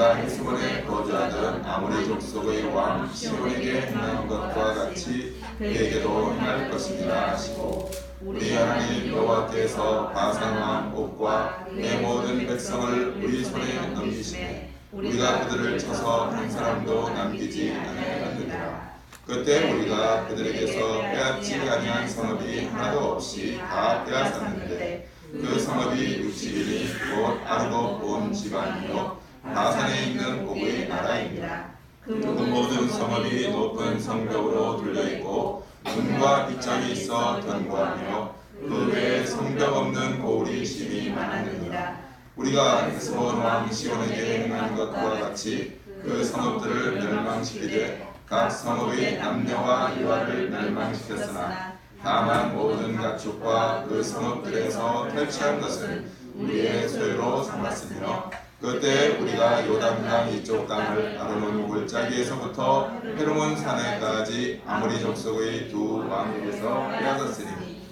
우리가 헤스본에 거주하던 아모리 족속의 왕 시온에게 행한 것과 같이 그에게도 행할 것이니라 하시고 우리 하나님 여호와께서 바산 왕 옥과 내 모든 백성을 우리 손에 넘기시매 우리가 그들을 쳐서 한 사람도 남기지 아니하였느니라. 그때 우리가 그들에게서 빼앗지 아니한 성읍이 하나도 없이 다 빼앗았는데 그 성읍이 60인이 곧 아르고 온 집안이요 바산에 있는 옥의 나라입니다. 그 모든 성읍이 높은 성벽으로 둘려있고 문과 빗장이 있어 견고하며 그 외에 성벽 없는 고울이 심히 많았느니라. 우리가 헤스본 왕 시온에게 행한 것과 같이 그 성읍들을 멸망시키되 각 성읍의 남녀와 여아를 멸망시켰으나 다만 모든 가축과 그 성읍들에서 탈취한 것은 우리의 소유로 삼았으며 그때 우리가 요단강 이쪽 땅을 아르논 골짜기에서부터 헤르몬 산에까지 아모리 족속의 두 왕에게서 빼앗았으니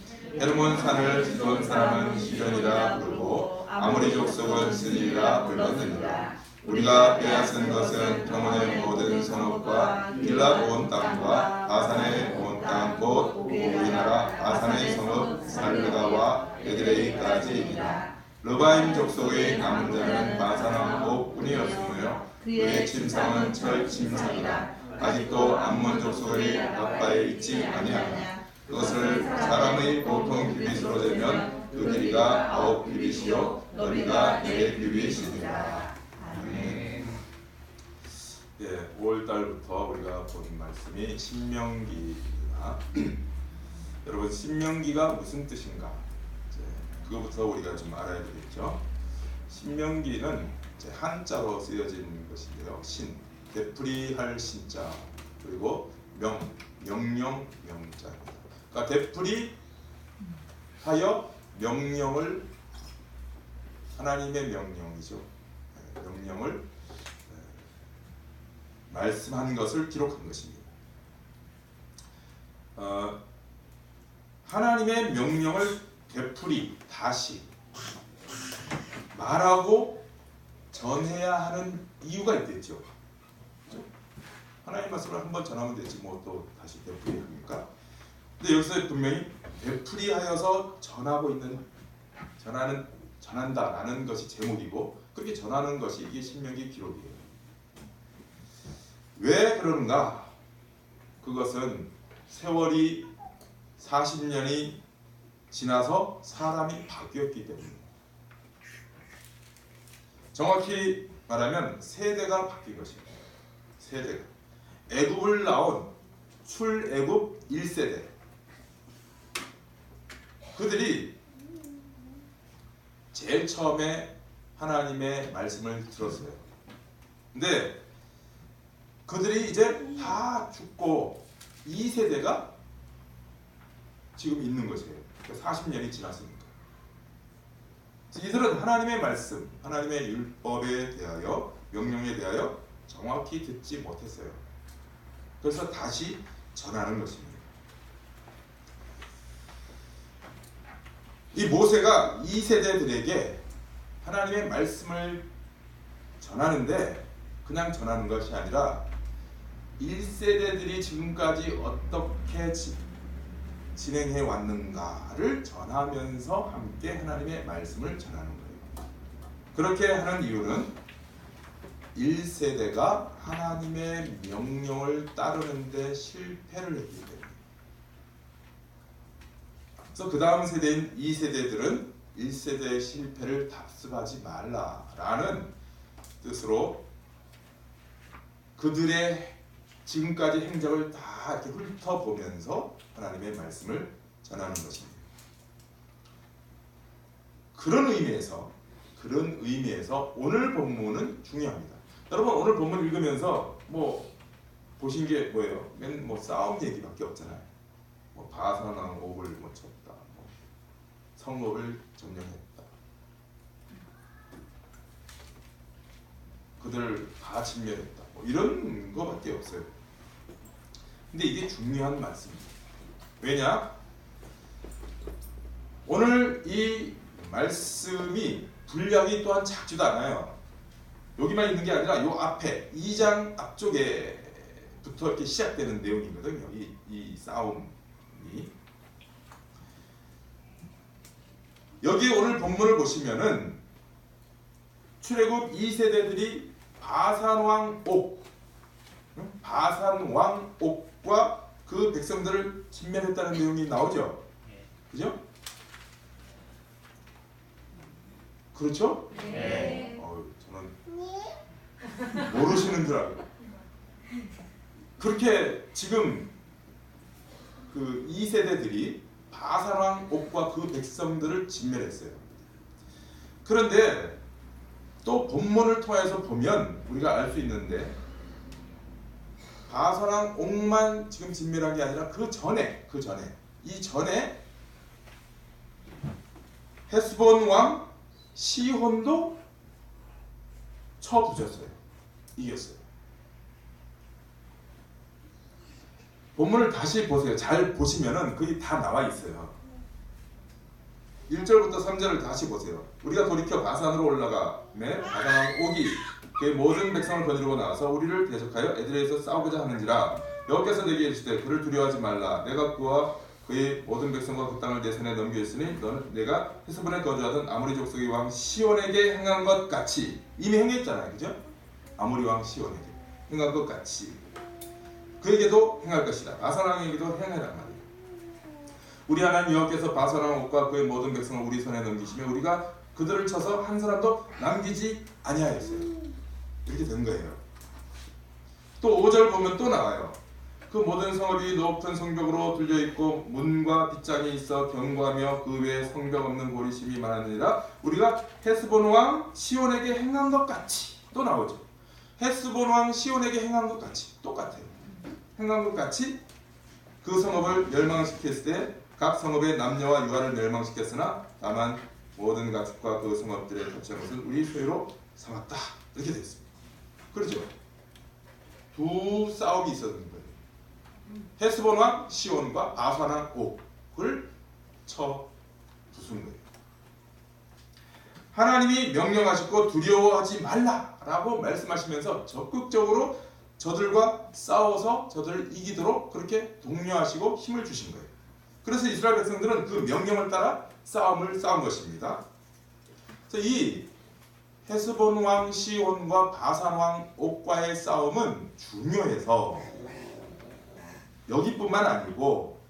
헤르몬 산을 지존 사람은 시전이라 부르고 아모리 족속은 스니라 불렀느니라. 우리가 빼앗은 것은 평원의 모든 성읍과 길랏 온 땅과 바산의 온 땅 곧 우리나라 바산의 성읍 살르가와 에드레이까지이니라. 르바임 족속의 남은 자는 바산 왕 옥뿐이었으며 그의 침상은 철 침상이라. 아직도 암몬 족속의 앞바에 있지 아니하냐. 그것을 사람의 보통 규빗으로 재면 그 길이가 9규빗이요 너비가 4규빗이니라. 예, 5월달부터 우리가 본 말씀이 신명기입니다. 여러분 신명기가 무슨 뜻인가? 그거부터 우리가 좀 알아야 되겠죠. 신명기는 한자로 쓰여진 것인데요. 신, 되풀이할 신자, 그리고 명령 명자입니다. 그러니까 되풀이하여 명령을 하나님의 명령이죠. 명령을 말씀한 것을 기록한 것입니다. 하나님의 명령을 되풀이 다시 말하고 전해야 하는 이유가 있겠죠. 하나님 말씀을 한번 전하면 되지 뭐 또 다시 되풀이합니까? 근데 여기서 분명히 되풀이하여서 전한다라는 것이 제목이고 그렇게 전하는 것이 이게 신명기 기록이에요. 왜 그러는가? 그것은 세월이 40년이 지나서 사람이 바뀌었기 때문입니다. 정확히 말하면 세대가 바뀐 것입니다. 세대가 애굽을 나온 출애굽 1세대 그들이 제일 처음에 하나님의 말씀을 들었어요. 근데 그들이 이제 다 죽고 2세대가 지금 있는 것이에요. 40년이 지났으니까. 이들은 하나님의 말씀, 하나님의 율법에 대하여, 명령에 대하여 정확히 듣지 못했어요. 그래서 다시 전하는 것입니다. 이 모세가 2세대들에게 하나님의 말씀을 전하는데 그냥 전하는 것이 아니라 1세대들이 지금까지 어떻게 진행해 왔는가를 전하면서 함께 하나님의 말씀을 전하는 거예요. 그렇게 하는 이유는 1세대가 하나님의 명령을 따르는데 실패를 했기 때문에. 그래서 그 다음 세대인 2세대들은 1세대의 실패를 답습하지 말라라는 뜻으로 그들의 지금까지 행적을 다 이렇게 훑어보면서 하나님의 말씀을 전하는 것입니다. 그런 의미에서 오늘 본문은 중요합니다. 여러분 오늘 본문 읽으면서 뭐 보신 게 뭐예요? 맨 뭐 싸움 얘기밖에 없잖아요. 뭐 바산 왕 옥을 뭐 쳤다, 뭐 성읍을 점령했다, 그들 다 진멸했다, 뭐 이런 거밖에 없어요. 근데 이게 중요한 말씀입니다. 왜냐? 오늘 이 말씀이 분량이 또한 작지도 않아요. 여기만 있는 게 아니라 요 앞에 2장 앞쪽에부터 이렇게 시작되는 내용이거든요. 이 싸움이. 여기 오늘 본문을 보시면은 출애굽 2세대들이 바산 왕 옥과 그 백성들을 진멸했다는 내용이 나오죠. 그죠? 그렇죠? 네. 저는 모르시는 줄 알고. 그렇게 지금 그 2세대들이 바산 왕 옥과 그 백성들을 진멸했어요. 그런데 또 본문을 통해서 보면 우리가 알 수 있는데 바산 왕 옥만 지금 진멸한 게 아니라 그 전에 헤스본 왕 시혼도 쳐부셨어요. 이겼어요. 본문을 다시 보세요. 잘 보시면은 그게 다 나와 있어요. 1절부터 3절을 다시 보세요. 우리가 돌이켜 바산으로 올라가매 바산 왕 옥이 그의 모든 백성을 거느리고 나와서 우리를 대적하여 에드레에서 싸우고자 하는지라 여호와께서 내게 이르시되 그를 두려워하지 말라. 내가 그와 그의 모든 백성과 그 땅을 내 손에 넘겨주으니 너는 내가 헤스본에 거주하던 아모리 족속의 왕 시온에게 행한 것 같이 이미 행했잖아요. 그죠? 아모리 왕 시온에게 행한 것 같이 그에게도 행할 것이다. 바산 왕에게도 행하란 말이에요. 우리 하나님 여호와께서 바산 왕 옥과 그의 모든 백성을 우리 손에 넘기시며 우리가 그들을 쳐서 한 사람도 남기지 아니하였어요. 이렇게 된 거예요. 또 5절 보면 또 나와요. 그 모든 성읍이 높은 성벽으로 둘려있고 문과 빗장이 있어 견고하며 그 외에 성벽 없는 고리심이 많았느니라. 우리가 헤스본 왕 시온에게 행한 것 같이 또 나오죠. 헤스본 왕 시온에게 행한 것 같이 똑같아요. 행한 것 같이 그 성읍을 멸망시켰을 때 각 성읍의 남녀와 유아를 멸망시켰으나 다만 모든 가축과 그 성읍들의 거치한 것은 우리 소유로 삼았다. 이렇게 됐습니다. 그렇죠? 두 싸움이 있었는 거예요. 헤스본 왕 시온과 바산 왕 옥을 쳐 부순 거예요. 하나님이 명령하셨고 두려워하지 말라라고 말씀하시면서 적극적으로 저들과 싸워서 저들을 이기도록 그렇게 독려하시고 힘을 주신 거예요. 그래서 이스라엘 백성들은 그 명령을 따라 싸운 것입니다. 그래서 이 헤스본 왕 시온과 바산 왕 옥과의 싸움은 중요해서 여기뿐만 아니고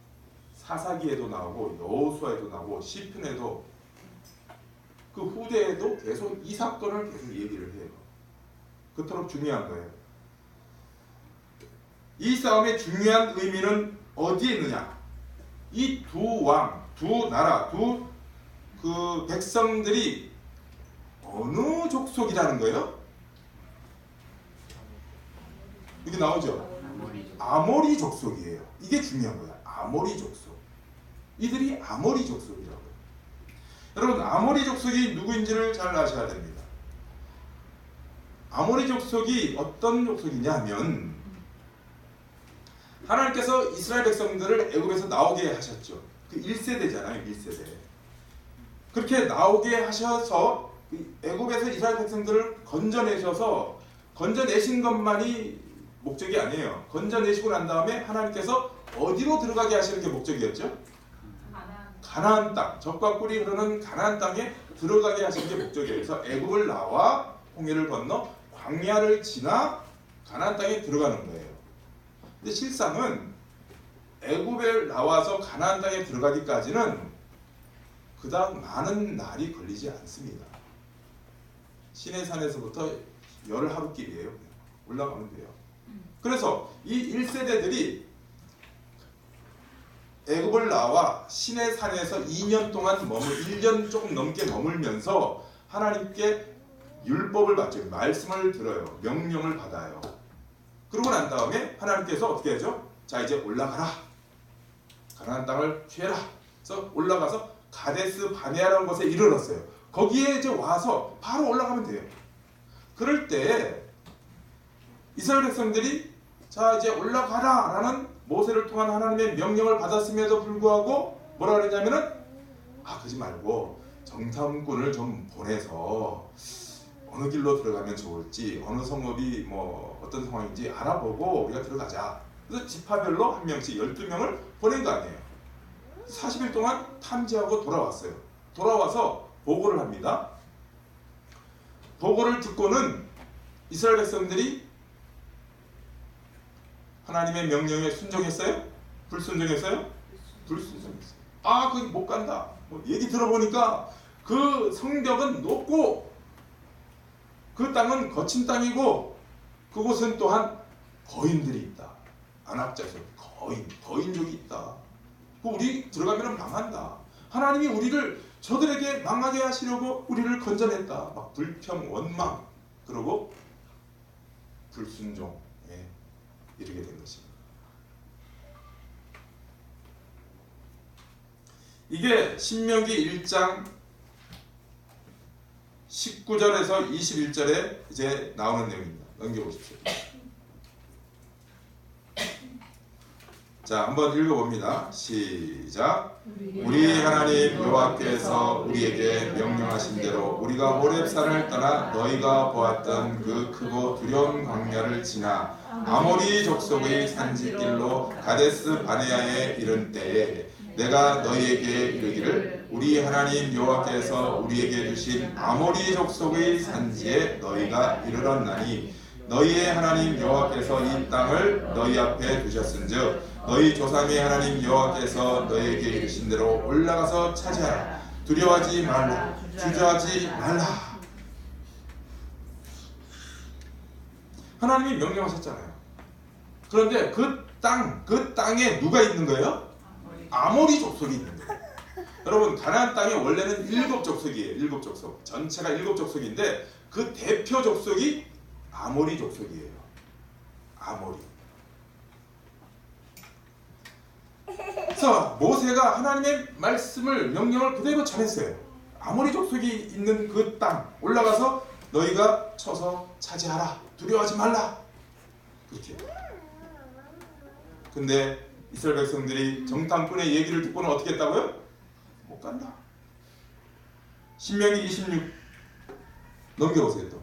사사기에도 나오고 여호수아에도 나오고 시편에도 그 후대에도 계속 이 사건을 계속 얘기를 해요. 그토록 중요한 거예요. 이 싸움의 중요한 의미는 어디에 있느냐? 이 두 왕, 두 나라, 그 백성들이 어느 족속이라는 거예요? 이게 나오죠? 아모리 족속이에요. 이게 중요한 거야. 아모리 족속. 이들이 아모리 족속이라고요. 여러분, 아모리 족속이 누구인지를 잘 아셔야 됩니다. 아모리 족속이 어떤 족속이냐면 하나님께서 이스라엘 백성들을 애굽에서 나오게 하셨죠. 그 1세대잖아요. 1세대. 그렇게 나오게 하셔서 애굽에서 이스라엘 백성들을 건져내신 것만이 목적이 아니에요. 건져내시고 난 다음에 하나님께서 어디로 들어가게 하시는 게 목적이었죠? 가나안 땅. 젖과 꿀이 흐르는 가나안 땅에 들어가게 하시는 게 목적이에요. 그래서 애굽을 나와 홍해를 건너 광야를 지나 가나안 땅에 들어가는 거예요. 근데 실상은 애굽에 나와서 가나안 땅에 들어가기까지는 그닥 많은 날이 걸리지 않습니다. 시내산에서부터 열하루 길이에요. 올라가면 돼요. 그래서 이 1세대들이 애굽을 나와 시내산에서 2년 동안 1년 조금 넘게 머물면서 하나님께 율법을 받죠. 말씀을 들어요. 명령을 받아요. 그러고 난 다음에 하나님께서 어떻게 하죠? 자, 이제 올라가라. 가나안 땅을 취해라. 그래서 올라가서 가데스 바네아라는 곳에 이르렀어요. 거기에 이제 와서 바로 올라가면 돼요. 그럴 때 이스라엘 백성들이 자, 이제 올라가라 라는 모세를 통한 하나님의 명령을 받았음에도 불구하고 뭐라 그랬냐면은 그러지 말고 정탐꾼을 좀 보내서 어느 길로 들어가면 좋을지, 어느 성읍이 뭐 어떤 상황인지 알아보고 우리가 들어가자. 그래서 지파별로 한 명씩 12명을 보낸 거 아니에요. 40일 동안 탐지하고 돌아왔어요. 돌아와서 보고를 합니다. 보고를 듣고는 이스라엘 백성들이 하나님의 명령에 순종했어요? 불순종했어요? 불순종했어요. 아, 거기 못 간다. 뭐 얘기 들어보니까 그 성벽은 높고 그 땅은 거친 땅이고 그곳은 또한 거인들이 있다. 안압자족, 거인족이 있다. 우리 들어가면 망한다. 하나님이 우리를 저들에게 망하게 하시려고 우리를 건져냈다. 막 불평, 원망, 그러고 불순종에 이르게 된 것입니다. 이게 신명기 1장 19절에서 21절에 이제 나오는 내용입니다. 넘겨보십시오. 자, 한번 읽어봅니다. 시작. 우리 하나님 여호와께서 우리에게 명령하신 대로 우리가 호렙산을 떠나 너희가 보았던 그 크고 두려운 광야를 지나 아모리 족속의 산지길로 가데스 바네아에 이른 때에 내가 너희에게 이르기를 우리 하나님 여호와께서 우리에게 주신 아모리 족속의 산지에 너희가 이르렀나니 너희의 하나님 여호와께서 이 땅을 너희 앞에 두셨은즉 너희 조상의 하나님 여호와께서 너희에게 이르신 대로 올라가서 차지하라. 두려워하지 말라. 주저하지 말라. 하나님이 명령하셨잖아요. 그런데 그 땅에 누가 있는 거예요? 아모리 족속이 있는 거예요. 여러분, 가나안 땅에 원래는 7족속이에요. 7족속. 전체가 7족속인데 그 대표 족속이 아모리 족속이에요. 아모리. 그래서 모세가 하나님의 말씀을, 명령을 그대로 전했어요. 아모리 족속이 있는 그 땅 올라가서 너희가 쳐서 차지하라. 두려워하지 말라. 그렇게. 근데 이스라엘 백성들이 정탐꾼의 얘기를 듣고는 어떻게 했다고요? 못 간다. 신명기 26 넘겨보세요. 또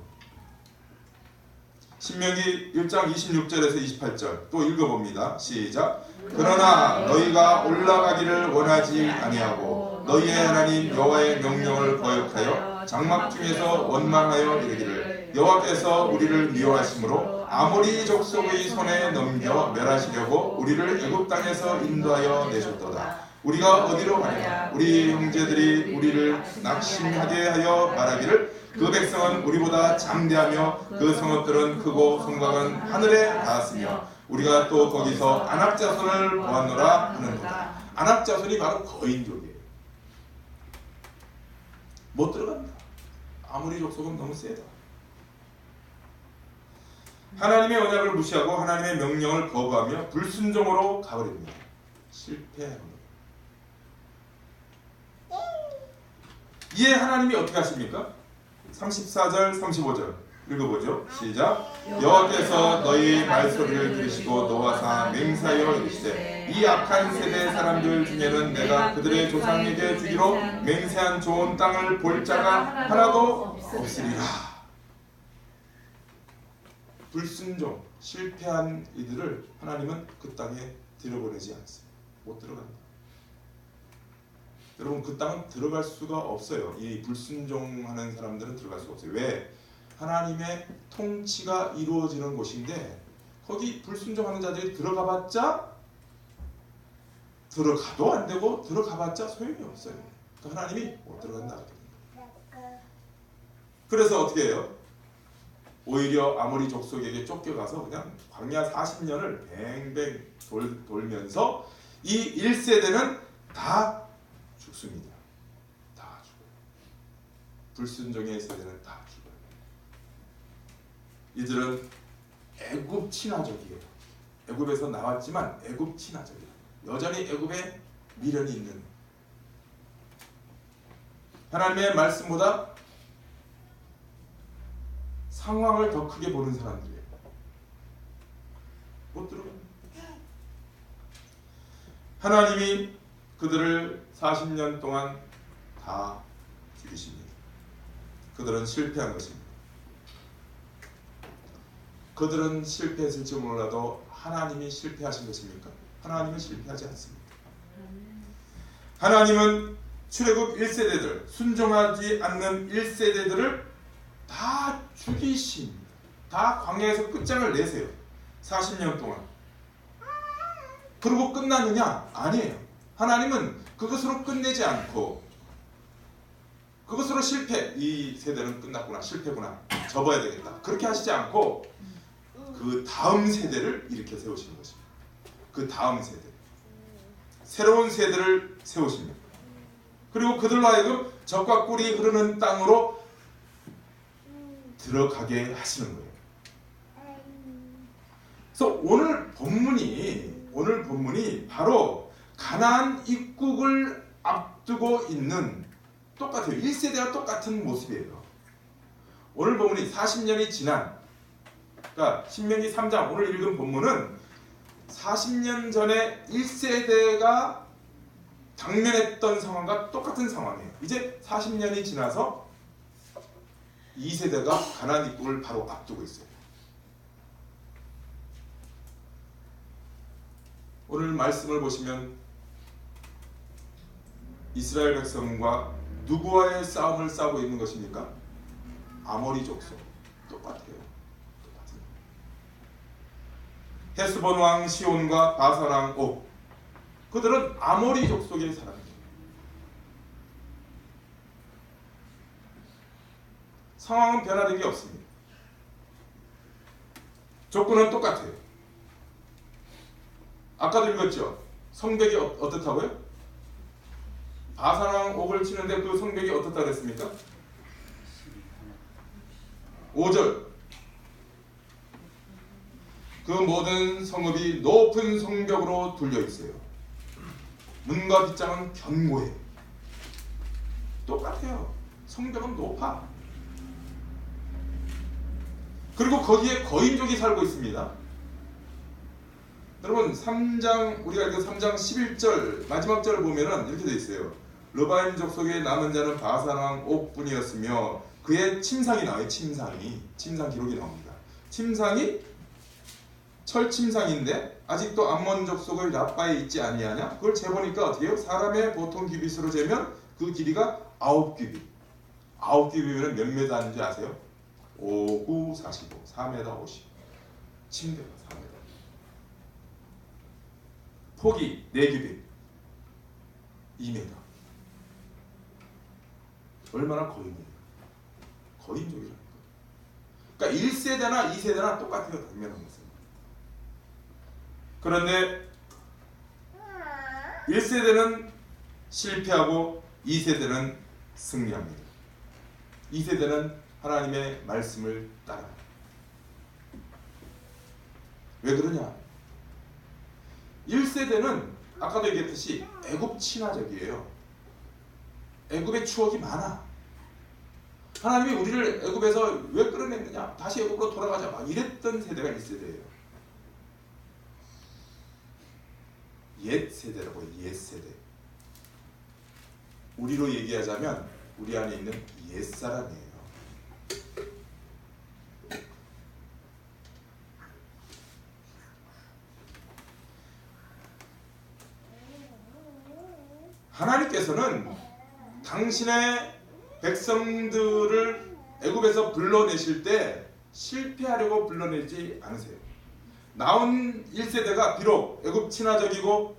신명기 1장 26절에서 28절 또 읽어봅니다. 시작. 그러나 너희가 올라가기를 원하지 아니하고 너희의 하나님 여호와의 명령을 거역하여 장막 중에서 원망하여 이르기를 여호와께서 우리를 미워하심으로 아모리 족속의 손에 넘겨 멸하시려고 우리를 애굽 땅에서 인도하여 내셨도다. 우리가 어디로 가냐? 우리 형제들이 우리를 낙심하게 하여 말하기를 그 백성은 우리보다 장대하며 그 성읍들은 크고 성곽은 하늘에 닿았으며 우리가 또 거기서 안압자손을 보았노라 하는도다. 안압자손이 바로 거인족이에요. 못 들어간다. 아무리 족속은 너무 세다. 하나님의 언약을 무시하고 하나님의 명령을 거부하며 불순종으로 가버립니다. 실패하는 거예요. 이에 하나님이 어떻게 하십니까? 34절 35절 읽어보죠. 시작. 여호와께서 너희 말소리를 들으시고 노하사 맹세하여 이르시되 이 악한 세대 사람들 중에는 내가 그들의 조상에게 주기로 맹세한 좋은 땅을 볼 자가 하나도 없으리라. 불순종, 실패한 이들을 하나님은 그 땅에 들여보내지 않습니다. 못 들어간다. 여러분, 그 땅은 들어갈 수가 없어요. 이 불순종하는 사람들은 들어갈 수가 없어요. 왜? 하나님의 통치가 이루어지는 곳인데 거기 불순종하는 자들이 들어가봤자 들어가도 안 되고 들어가봤자 소용이 없어요. 그러니까 하나님이 못 들어간다. 그래서 어떻게 해요? 오히려 아모리 족속에게 쫓겨가서 그냥 광야 40년을 뱅뱅 돌면서 이 1세대는 다 죽습니다. 다 죽어요. 불순종의 세대는 다 죽어요. 이들은 애굽 친화적이에요. 애굽에서 나왔지만 애굽 친화적이에요. 여전히 애굽에 미련이 있는, 하나님의 말씀보다 상황을 더 크게 보는 사람들이에요. 못 들어갑니다. 하나님이 그들을 40년 동안 다 죽이십니다. 그들은 실패한 것입니다. 그들은 실패했을지 몰라도 하나님이 실패하신 것입니까? 하나님은 실패하지 않습니다. 하나님은 출애굽 1세대들, 순종하지 않는 1세대들을 다 죽이십니다. 다 광야에서 끝장을 내세요. 40년 동안. 그리고 끝났느냐? 아니에요. 하나님은 그것으로 끝내지 않고 그것으로 실패, 이 세대는 끝났구나, 실패구나, 접어야 되겠다, 그렇게 하시지 않고 그 다음 세대를 일으켜 세우시는 것입니다. 그 다음 세대, 새로운 세대를 세우십니다. 그리고 그들로 하여금 젖과 꿀이 흐르는 땅으로 들어가게 하시는 거예요. 그래서 오늘 본문이 바로 가나안 입국을 앞두고 있는, 똑같아요. 1세대와 똑같은 모습이에요. 오늘 본문이 40년이 지난, 그러니까 신명기 3장 오늘 읽은 본문은 40년 전에 1세대가 당면했던 상황과 똑같은 상황이에요. 이제 40년이 지나서 2세대가 가나안 입국을 바로 앞두고 있어요. 오늘 말씀을 보시면 이스라엘 백성과 누구와의 싸움을 싸우고 있는 것입니까? 아모리 족속. 똑같아요. 똑같아요. 헤스본 왕 시온과 바산 왕 옥. 그들은 아모리 족속의 사람이에요. 상황은 변화된 게 없습니다. 조건은 똑같아요. 아까도 읽었죠? 성벽이 어떻다고요? 바산 왕 옥을 치는데 그 성벽이 어떻다 그랬습니까? 5절. 그 모든 성읍이 높은 성벽으로 둘려 있어요. 문과 빗장은 견고해. 똑같아요. 성벽은 높아. 그리고 거기에 거인족이 살고 있습니다. 여러분 3장, 우리가 읽은 3장 11절 마지막 절을 보면은 이렇게 되어 있어요. 르바임 족속의 남은 자는 바산 왕 옥뿐이었으며 그의 침상이 나와요. 침상 기록이 나옵니다. 침상이 철침상인데 아직도 암몬 족속의 라빠에 있지 아니하냐? 그걸 재보니까 어떻게 해요? 사람의 보통 규빗으로 재면 그 길이가 9규빗. 9규빗이면 몇 메다 하는지 아세요? 5, 9, 45, 4m 50. 침대가 4m. 폭이 4규빗. 2m. 얼마나 거인이에요? 거인족이라니까. 그러니까 1세대나 2세대나 똑같아요. 당면한 것은. 그런데 1세대는 실패하고 2세대는 승리합니다. 2세대는 하나님의 말씀을 따라합니다. 왜 그러냐? 1세대는 아까도 얘기했듯이 애굽 친화적이에요. 애굽의 추억이 많아. 하나님이 우리를 애굽에서 왜 끌어냈느냐? 다시 애굽으로 돌아가자. 막 이랬던 세대가 1세대예요. 옛 세대라고 해요. 옛 세대. 우리로 얘기하자면 우리 안에 있는 옛 사람이에요. 하나님께서는 당신의 백성들을 애굽에서 불러내실 때 실패하려고 불러내지 않으세요. 나온 1세대가 비록 애굽 친화적이고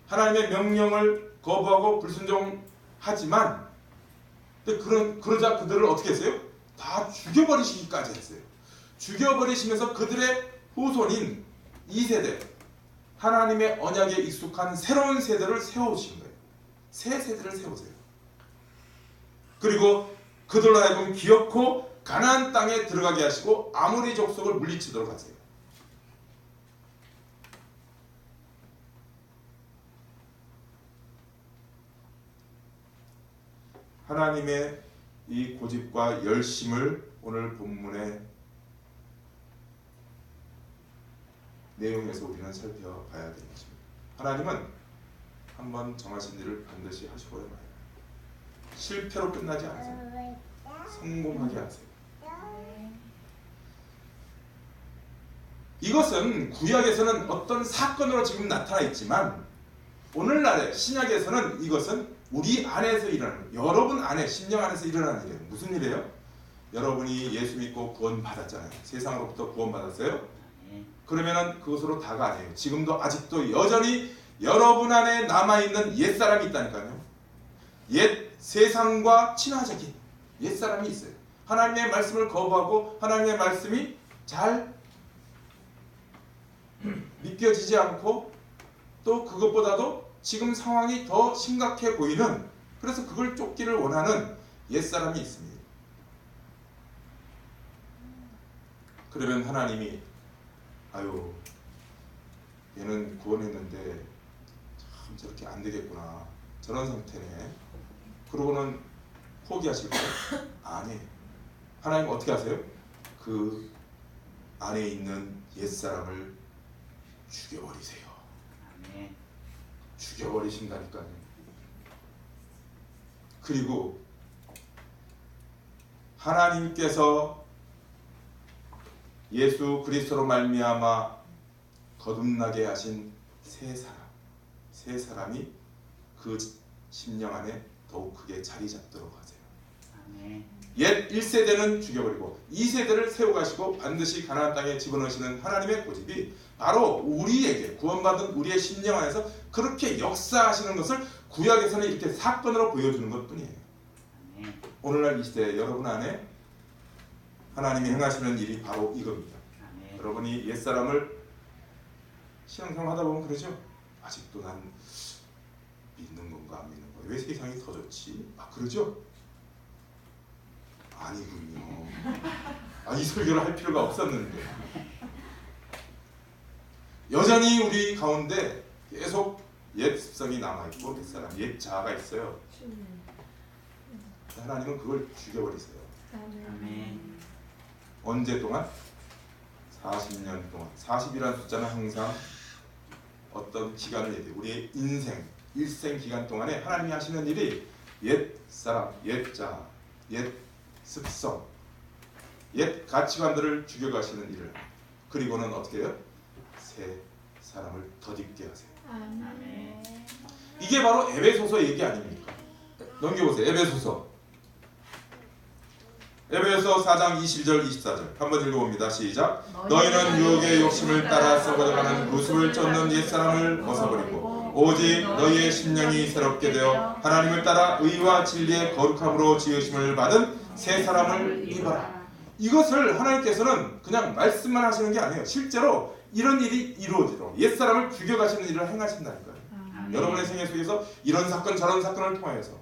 하나님의 명령을 거부하고 불순종하지만 그러자 그들을 어떻게 했어요? 다 죽여버리시기까지 했어요. 죽여버리시면서 그들의 후손인 2세대 하나님의 언약에 익숙한 새로운 세대를 세우신 거예요. 새 세대를 세우세요. 그리고 그들로 하여금 기어코 가나안 땅에 들어가게 하시고 아모리 족속을 물리치도록 하세요. 하나님의 이 고집과 열심을 오늘 본문의 내용에서 우리는 살펴봐야 되는 것입니다. 하나님은 한번 정하신 일을 반드시 하시고야 마요. 실패로 끝나지 않으세요. 성공하게 하세요. 이것은 구약에서는 어떤 사건으로 지금 나타나 있지만 오늘날의 신약에서는 이것은 우리 안에서 일어나는, 여러분 안에, 심령 안에서 일어나는 일이에요. 무슨 일이에요? 여러분이 예수 믿고 구원 받았잖아요. 세상으로부터 구원 받았어요. 그러면은 그것으로 다가 아니에요. 지금도 아직도 여전히 여러분 안에 남아있는 옛사람이 있다니까요. 옛 세상과 친화적인 옛사람이 있어요. 하나님의 말씀을 거부하고 하나님의 말씀이 잘 믿겨지지 않고 또 그것보다도 지금 상황이 더 심각해 보이는, 그래서 그걸 쫓기를 원하는 옛사람이 있습니다. 그러면 하나님이 아유 얘는 구원했는데 참 저렇게 안 되겠구나, 저런 상태네, 그러고는 포기하실까요? 아니에요. 하나님 어떻게 하세요? 그 안에 있는 옛사람을 죽여버리세요. 죽여버리신다니까요. 그리고 하나님께서 예수 그리스도로 말미암아 거듭나게 하신 새 사람이 그 심령 안에 더욱 크게 자리 잡도록 하세요. 옛 1세대는 죽여버리고 2세대를 세워가시고 반드시 가나안 땅에 집어넣으시는 하나님의 고집이 바로 우리에게, 구원받은 우리의 심령 안에서 그렇게 역사하시는 것을 구약에서는 이렇게 사건으로 보여주는 것뿐이에요. 오늘날 이 시대에 여러분 안에 하나님이 행하시는 일이 바로 이겁니다. 여러분이 옛사람을 신앙생활 하다 보면 그러죠. 아직도 난 믿는 건가 안 믿는 건가, 왜 세상이 더 좋지? 그러죠? 아니군요. 이 설교를 할 필요가 없었는데 여전히 우리 가운데 계속 옛 습성이 남아있고 옛사람, 옛 자아가 있어요. 하나님은 그걸 죽여버리세요. 언제 동안? 40년 동안. 40이라는 숫자는 항상 어떤 기간을 얘기해요. 우리의 인생, 일생 기간 동안에 하나님이 하시는 일이 옛 사람, 옛 자아, 옛 습성, 옛 가치관들을 죽여가시는 일을, 그리고는 어떻게 해요? 새 사람을 덧입게 하세요. 이게 바로 에베소서 얘기 아닙니까? 넘겨보세요. 에베소 4장 20절 24절 한번 읽어봅니다. 시작. 너희는 유혹의 욕심을 따라 썩어져가는 모습을 쫓는 옛사람을 벗어버리고 오직 너희의 심령이 새롭게 되어 하나님을 따라 의와 진리의 거룩함으로 지으심을 받은 새 사람을 입어라. 이것을 하나님께서는 그냥 말씀만 하시는 게 아니에요. 실제로 이런 일이 이루어지도록 옛사람을 죽여가시는 일을 행하신다니까요. 여러분의 생애 속에서 이런 사건 저런 사건을 통하여서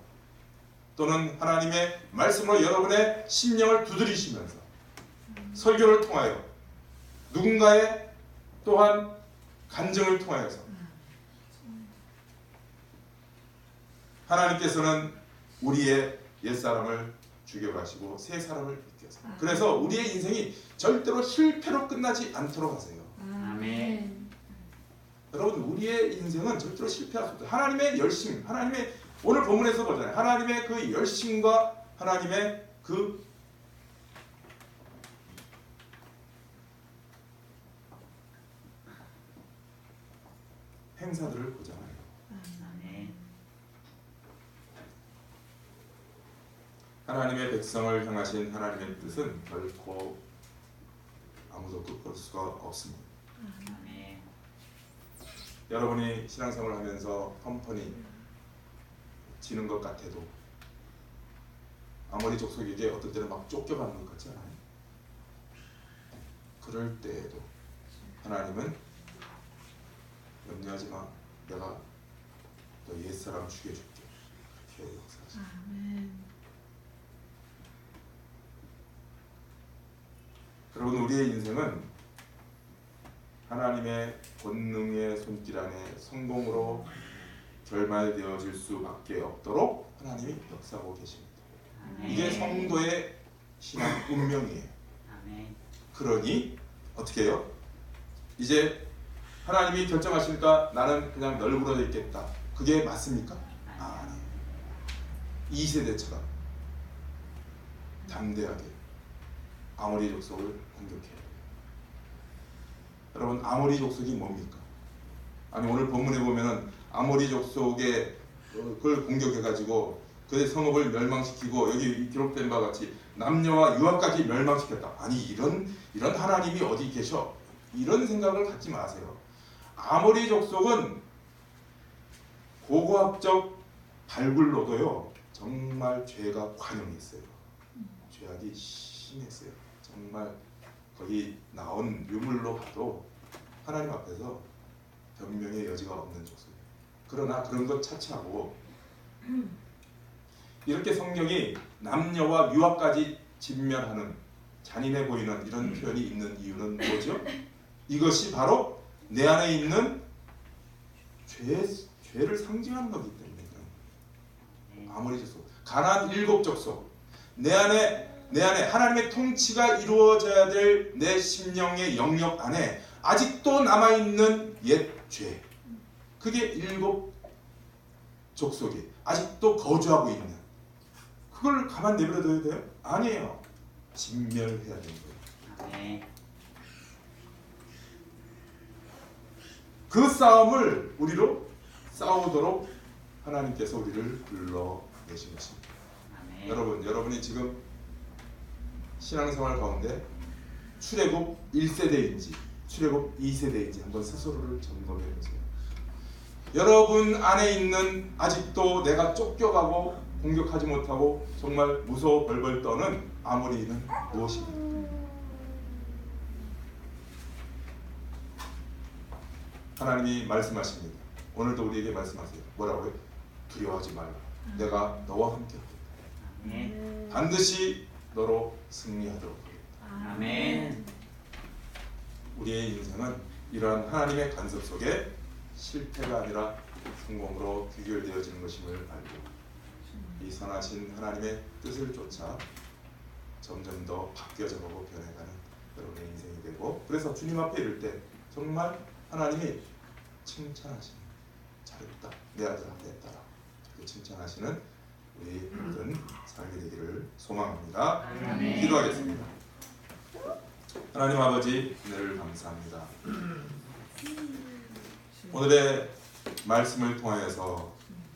또는 하나님의 말씀으로 여러분의 심령을 두드리시면서 설교를 통하여 누군가의 또한 간증을 통하여서 하나님께서는 우리의 옛사람을 죽여가시고 새 사람을 입혀서, 그래서 우리의 인생이 절대로 실패로 끝나지 않도록 하세요. 아멘. 여러분, 우리의 인생은 절대로 실패할 수 없어요. 하나님의 열심, 하나님의, 오늘 본문에서 보잖아요. 하나님의 그 열심과 하나님의 그 행사들을 보잖아요. 하나님의 백성을 향하신 하나님의 뜻은 결코 아무도 끄을 수가 없습니다. 여러분이 신앙생활을 하면서 뻔뻔히 지는 것 같아도 아무리 족속에게 어떤 때는 막 쫓겨가는 것 같지 않아요? 그럴 때에도 하나님은 염려하지 마, 내가 너 옛사람 죽여줄게, 그렇게 역사하십니다. 여러분, 우리의 인생은 하나님의 권능의 손길 안에 성공으로 결말되어질 수밖에 없도록 하나님이 역사하고 계십니다. 이게 성도의 신앙 운명이에요. 그러니 어떻게 해요? 이제 하나님이 결정하시니까 나는 그냥 널브러져 있겠다, 그게 맞습니까? 아니에요. 2세대처럼 담대하게 아모리 족속을 공격해요. 여러분 아모리 족속이 뭡니까? 아니 오늘 본문에 보면은 아모리 족속의 그걸 공격해가지고 그의 성읍을 멸망시키고 여기 기록된 바와 같이 남녀와 유아까지 멸망시켰다. 아니 이런 하나님이 어디 계셔? 이런 생각을 갖지 마세요. 아모리 족속은 고고학적 발굴로도요 정말 죄가 관영했어요. 죄악이 심했어요. 정말 거기 나온 유물로 봐도 하나님 앞에서 변명의 여지가 없는 족속이에요. 그러나 그런 것 차치하고 이렇게 성경이 남녀와 유아까지 진멸하는 잔인해 보이는 이런 표현이 있는 이유는 뭐죠? 이것이 바로 내 안에 있는 죄를 상징하는 거기 때문에. 아모리 족속, 가나안 7족속, 내 안에 하나님의 통치가 이루어져야 될 내 심령의 영역 안에 아직도 남아있는 옛 죄, 그게 7족속이 아직도 거주하고 있는, 그걸 가만 내버려둬야 돼요? 아니에요. 진멸해야 되는 거예요. 그 싸움을 우리로 싸우도록 하나님께서 우리를 불러내신 것입니다. 여러분이 지금 신앙생활 가운데 출애굽 1세대인지 출애굽 2세대인지 한번 스스로를 점검해 보세요. 여러분 안에 있는 아직도 내가 쫓겨가고 공격하지 못하고 정말 무서워 벌벌 떠는 아모리는 무엇입니까? 하나님이 말씀하십니다. 오늘도 우리에게 말씀하세요. 뭐라고요? 두려워하지 말라. 내가 너와 함께 하겠다. 반드시 너로 승리하도록 하겠다. 아멘. 우리의 인생은 이러한 하나님의 간섭 속에 실패가 아니라 성공으로 귀결되어지는 것임을 알고 이 선하신 하나님의 뜻을 쫓아 점점 더 바뀌어져가고 변해가는 여러분의 인생이 되고, 그래서 주님 앞에 이를 때 정말 하나님이 칭찬하시는, 잘했다 내 아들아 내 딸아, 이렇게 칭찬하시는 우리 모든 삶이 되기를 소망합니다. 아멘. 기도하겠습니다. 하나님 아버지, 은혜를 감사합니다. 오늘의 말씀을 통하여서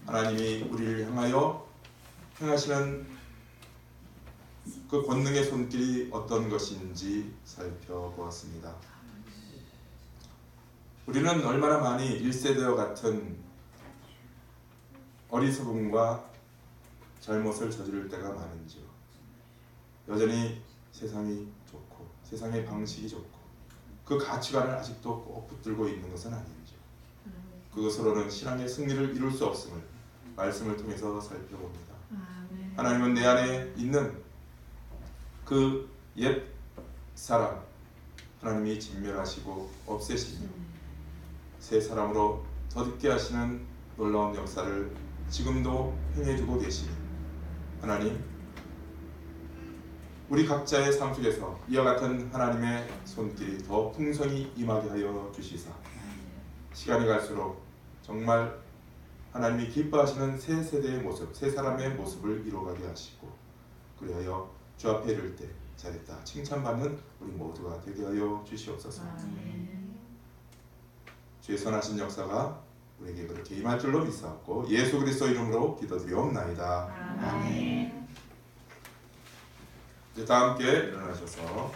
하나님이 우리를 향하여 행하시는 그 권능의 손길이 어떤 것인지 살펴보았습니다. 우리는 얼마나 많이 1세대와 같은 어리석음과 잘못을 저지를 때가 많은지요. 여전히 세상이 좋고 세상의 방식이 좋고 그 가치관을 아직도 꼭 붙들고 있는 것은 아닌지요. 그것으로는 신앙의 승리를 이룰 수 없음을 말씀을 통해서 살펴봅니다. 하나님은 내 안에 있는 그 옛 사람 하나님이 진멸하시고 없애시며 새 사람으로 덧입게 하시는 놀라운 역사를 지금도 행해주고 계시니 하나님, 우리 각자의 삶 속에서 이와 같은 하나님의 손길이 더 풍성히 임하게 하여 주시사 시간이 갈수록 정말 하나님이 기뻐하시는 새 세대의 모습, 새 사람의 모습을 이루어가게 하시고, 그리하여 주 앞에 이를 때 잘했다 칭찬받는 우리 모두가 되게 하여 주시옵소서. 주의 선하신 역사가 우리에게 그렇게 임할 줄로 믿사옵고 예수 그리스도 이름으로 기도드리옵나이다. 아멘. 이제 다 함께 일어나셔서